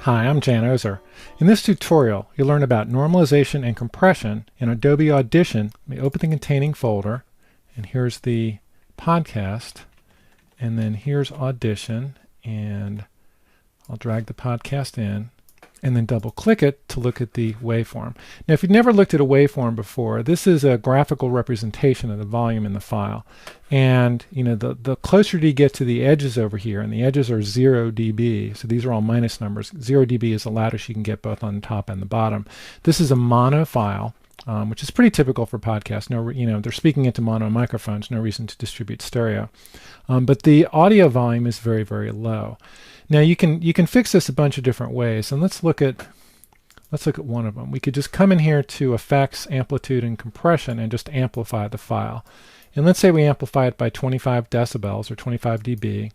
Hi, I'm Jan Ozer. In this tutorial, you'll learn about normalization and compression in Adobe Audition. Let me open the containing folder, and here's the podcast, and then here's Audition, and I'll drag the podcast in, and then double click it to look at the waveform. Now, if you've never looked at a waveform before, this is a graphical representation of the volume in the file. And the closer you get to the edges over here, and the edges are 0 dB, so these are all minus numbers. 0 dB is the loudest you can get both on the top and the bottom. This is a mono file, which is pretty typical for podcasts. They're speaking into mono microphones, no reason to distribute stereo. But the audio volume is very, very low. Now you can fix this a bunch of different ways, and let's look at one of them. We could just come in here to Effects, Amplitude, and Compression and just amplify the file. And let's say we amplify it by 25 decibels or 25 dB.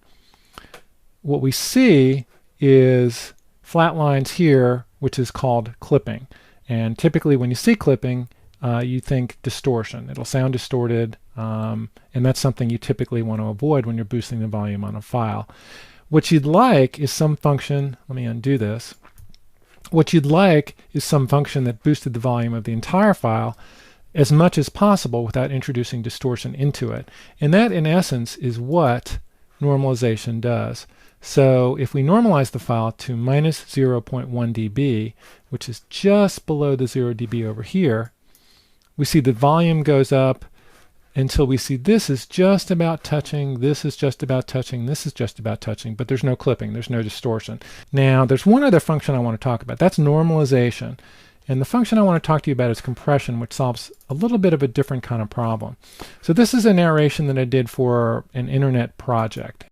What we see is flat lines here, which is called clipping. And typically when you see clipping, you think distortion. It'll sound distorted, and that's something you typically want to avoid when you're boosting the volume on a file. What you'd like is some function, let me undo this. What you'd like is some function that boosted the volume of the entire file as much as possible without introducing distortion into it. And that, in essence, is what normalization does. So if we normalize the file to minus 0.1 dB, which is just below the 0 dB over here, we see the volume goes up until we see this is just about touching, this is just about touching, this is just about touching, but there's no clipping, there's no distortion. Now, there's one other function I want to talk about. That's normalization. And the function I want to talk to you about is compression, which solves a little bit of a different kind of problem. So this is a narration that I did for an internet project.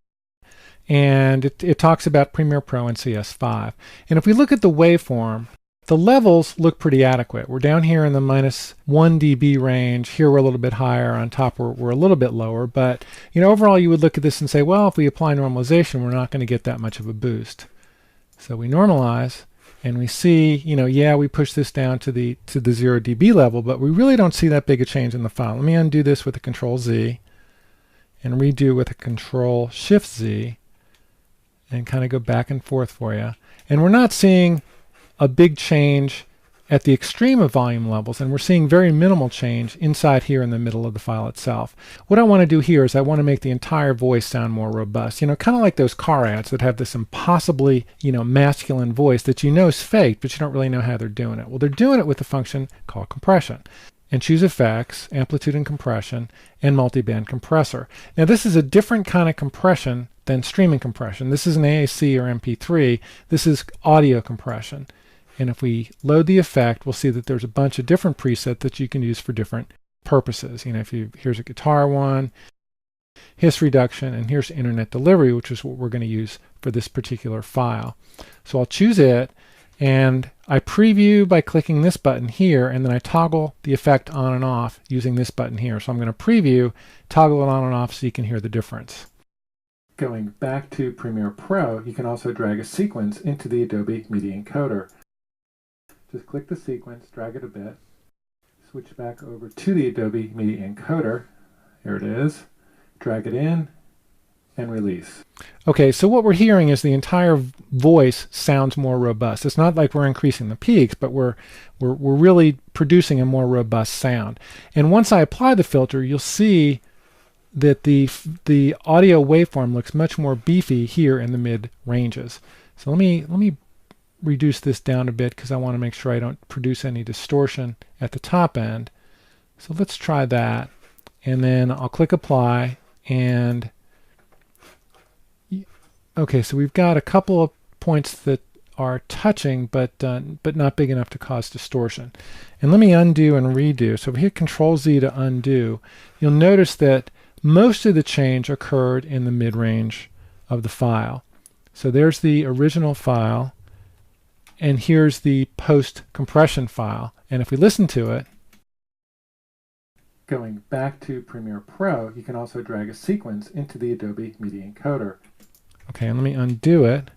And it talks about Premiere Pro and CS5. And if we look at the waveform, the levels look pretty adequate. We're down here in the minus 1 dB range. Here we're a little bit higher. On top we're a little bit lower. But overall you would look at this and say, well, if we apply normalization, we're not going to get that much of a boost. So we normalize, and we see, yeah, we push this down to the 0 dB level, but we really don't see that big a change in the file. Let me undo this with a Control-Z and redo with a Control-Shift-Z and kind of go back and forth for you. And we're not seeing a big change at the extreme of volume levels, and we're seeing very minimal change inside here in the middle of the file itself. What I want to do here is I want to make the entire voice sound more robust. Kind of like those car ads that have this impossibly, masculine voice that is fake, but you don't really know how they're doing it. Well, they're doing it with a function called compression. And choose Effects, Amplitude and Compression, and Multiband Compressor. Now this is a different kind of compression than streaming compression. This is an AAC or MP3. This is audio compression. And if we load the effect, we'll see that there's a bunch of different presets that you can use for different purposes. Here's a guitar one, hiss reduction, and here's internet delivery, which is what we're going to use for this particular file. So I'll choose it, and I preview by clicking this button here, and then I toggle the effect on and off using this button here. So I'm going to preview, toggle it on and off so you can hear the difference. Going back to Premiere Pro, you can also drag a sequence into the Adobe Media Encoder. Just click the sequence, drag it a bit, switch back over to the Adobe Media Encoder. Here it is. Drag it in and release. Okay, so what we're hearing is the entire voice sounds more robust. It's not like we're increasing the peaks, but we're really producing a more robust sound. And once I apply the filter, you'll see that the audio waveform looks much more beefy here in the mid ranges. So let me reduce this down a bit because I want to make sure I don't produce any distortion at the top end. So let's try that, and then I'll click Apply, and okay, so we've got a couple of points that are touching but not big enough to cause distortion. And let me undo and redo. So if we hit Control-Z to undo, you'll notice that most of the change occurred in the mid-range of the file. So there's the original file, and here's the post-compression file. And if we listen to it, going back to Premiere Pro, you can also drag a sequence into the Adobe Media Encoder. Okay, and let me undo it.